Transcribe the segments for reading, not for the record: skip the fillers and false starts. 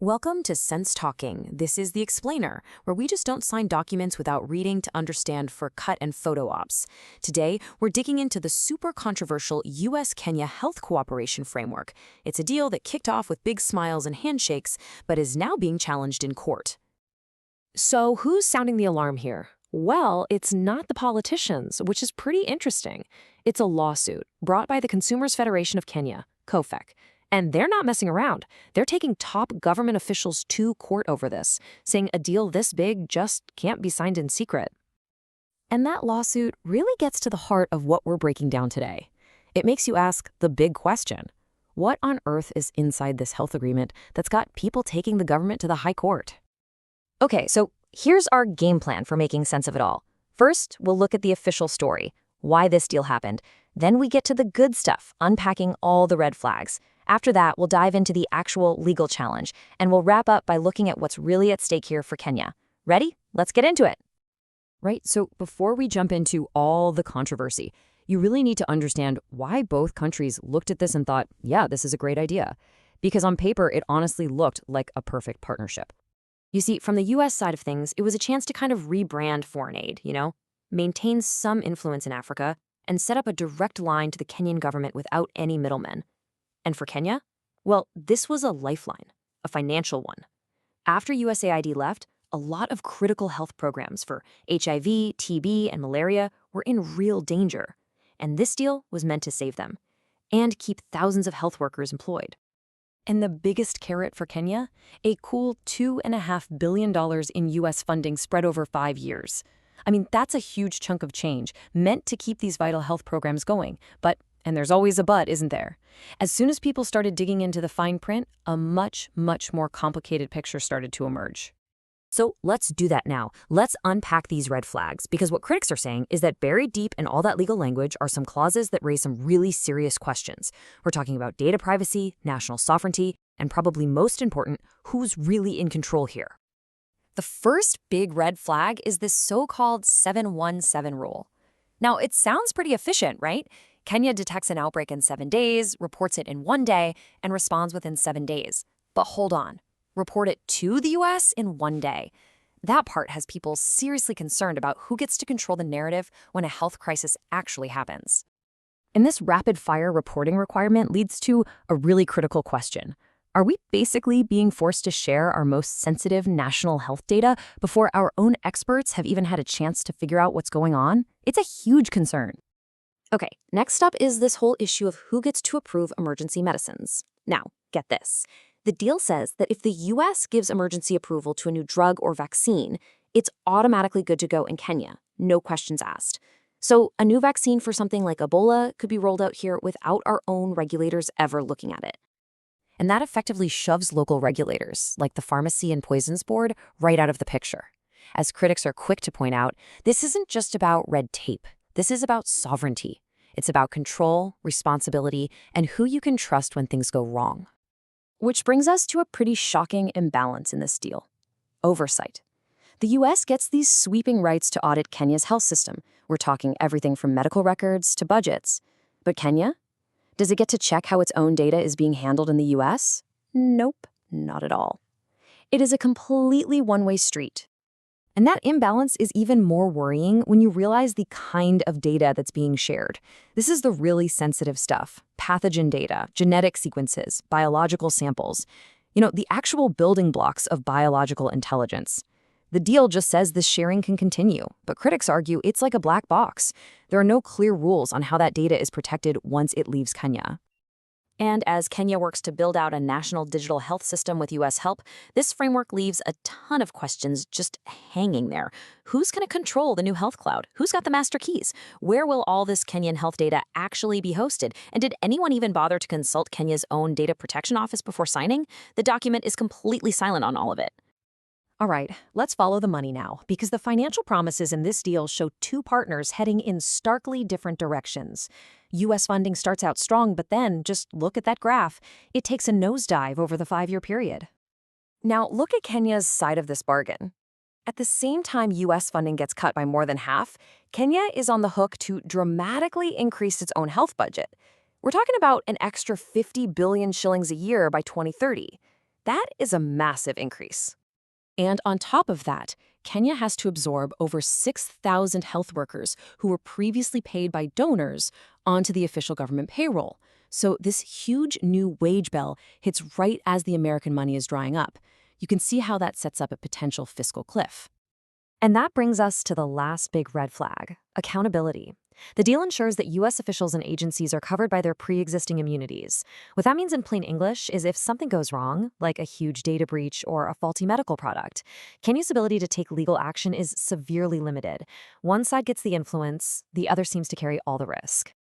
Welcome to SenseTalking. This is the explainer, where we just don't sign documents without reading to understand for cut and photo ops. Today, we're digging into the super controversial U.S. Kenya Health Cooperation Framework. It's a deal that kicked off with big smiles and handshakes, but is now being challenged in court. So who's sounding the alarm here? Well, it's not the politicians, which is pretty interesting. It's a lawsuit brought by the Consumers Federation of Kenya, COFEC. And they're not messing around. They're taking top government officials to court over this, saying a deal this big just can't be signed in secret. And that lawsuit really gets to the heart of what we're breaking down today. It makes you ask the big question. What on earth is inside this health agreement that's got people taking the government to the high court? Okay, so here's our game plan for making sense of it all. First, we'll look at the official story, why this deal happened. Then we get to the good stuff, unpacking all the red flags. After that, we'll dive into the actual legal challenge, and we'll wrap up by looking at what's really at stake here for Kenya. Ready? Let's get into it. Right, so before we jump into all the controversy, you really need to understand why both countries looked at this and thought, yeah, this is a great idea. Because on paper, it honestly looked like a perfect partnership. You see, from the U.S. side of things, it was a chance to kind of rebrand foreign aid, maintain some influence in Africa, and set up a direct line to the Kenyan government without any middlemen. And for Kenya? Well, this was a lifeline, a financial one. After USAID left, a lot of critical health programs for HIV, TB, and malaria were in real danger. And this deal was meant to save them and keep thousands of health workers employed. And the biggest carrot for Kenya? A cool $2.5 billion in U.S. funding spread over 5 years. I mean, that's a huge chunk of change meant to keep these vital health programs going. But and there's always a but, isn't there? As soon as people started digging into the fine print, a much, much more complicated picture started to emerge. So let's do that now. Let's unpack these red flags, because what critics are saying is that buried deep in all that legal language are some clauses that raise some really serious questions. We're talking about data privacy, national sovereignty, and probably most important, who's really in control here. The first big red flag is this so-called 717 rule. Now, it sounds pretty efficient, right? Kenya detects an outbreak in 7 days, reports it in 1 day, and responds within 7 days. But hold on. Report it to the U.S. in 1 day. That part has people seriously concerned about who gets to control the narrative when a health crisis actually happens. And this rapid-fire reporting requirement leads to a really critical question. Are we basically being forced to share our most sensitive national health data before our own experts have even had a chance to figure out what's going on? It's a huge concern. Okay, next up is this whole issue of who gets to approve emergency medicines. Now, get this. The deal says that if the U.S. gives emergency approval to a new drug or vaccine, it's automatically good to go in Kenya, no questions asked. So a new vaccine for something like Ebola could be rolled out here without our own regulators ever looking at it. And that effectively shoves local regulators, like the Pharmacy and Poisons Board, right out of the picture. As critics are quick to point out, this isn't just about red tape. This is about sovereignty. It's about control, responsibility, and who you can trust when things go wrong. Which brings us to a pretty shocking imbalance in this deal. Oversight. The U.S. gets these sweeping rights to audit Kenya's health system. We're talking everything from medical records to budgets. But Kenya? Does it get to check how its own data is being handled in the U.S.? Nope, not at all. It is a completely one-way street. And that imbalance is even more worrying when you realize the kind of data that's being shared. This is the really sensitive stuff: pathogen data, genetic sequences, biological samples. The actual building blocks of biological intelligence. The deal just says this sharing can continue, but critics argue it's like a black box. There are no clear rules on how that data is protected once it leaves Kenya. And as Kenya works to build out a national digital health system with U.S. help, this framework leaves a ton of questions just hanging there. Who's going to control the new health cloud? Who's got the master keys? Where will all this Kenyan health data actually be hosted? And did anyone even bother to consult Kenya's own data protection office before signing? The document is completely silent on all of it. All right, let's follow the money now, because the financial promises in this deal show two partners heading in starkly different directions. U.S. funding starts out strong, but then, just look at that graph. It takes a nosedive over the 5-year period. Now, look at Kenya's side of this bargain. At the same time U.S. funding gets cut by more than half, Kenya is on the hook to dramatically increase its own health budget. We're talking about an extra 50 billion shillings a year by 2030. That is a massive increase. And on top of that, Kenya has to absorb over 6,000 health workers who were previously paid by donors onto the official government payroll. So this huge new wage bill hits right as the American money is drying up. You can see how that sets up a potential fiscal cliff. And that brings us to the last big red flag, accountability. The deal ensures that U.S. officials and agencies are covered by their pre-existing immunities. What that means in plain English is if something goes wrong, like a huge data breach or a faulty medical product, Kenya's ability to take legal action is severely limited. One side gets the influence, the other seems to carry all the risk.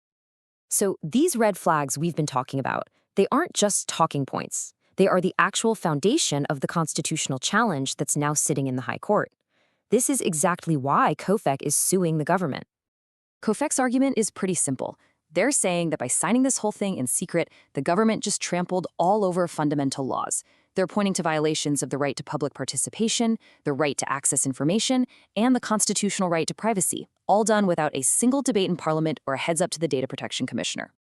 So these red flags we've been talking about, they aren't just talking points. They are the actual foundation of the constitutional challenge that's now sitting in the High Court. This is exactly why COFEC is suing the government. COFEC's argument is pretty simple. They're saying that by signing this whole thing in secret, the government just trampled all over fundamental laws. They're pointing to violations of the right to public participation, the right to access information, and the constitutional right to privacy, all done without a single debate in Parliament or a heads up to the Data Protection Commissioner.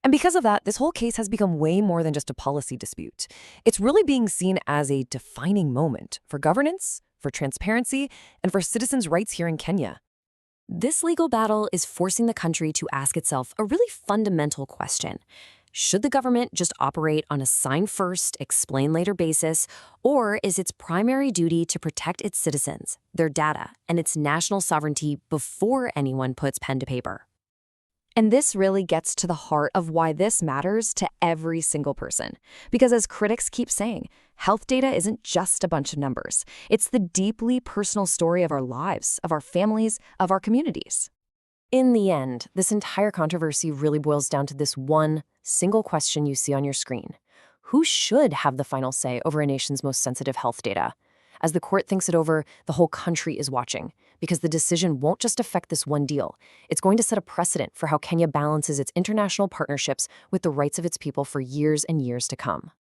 And because of that, this whole case has become way more than just a policy dispute. It's really being seen as a defining moment for governance, for transparency, and for citizens' rights here in Kenya. This legal battle is forcing the country to ask itself a really fundamental question. Should the government just operate on a sign first, explain later basis, or is its primary duty to protect its citizens, their data, and its national sovereignty before anyone puts pen to paper? And this really gets to the heart of why this matters to every single person. Because as critics keep saying, health data isn't just a bunch of numbers. It's the deeply personal story of our lives, of our families, of our communities. In the end, this entire controversy really boils down to this one single question you see on your screen. Who should have the final say over a nation's most sensitive health data? As the court thinks it over, the whole country is watching, because the decision won't just affect this one deal. It's going to set a precedent for how Kenya balances its international partnerships with the rights of its people for years and years to come.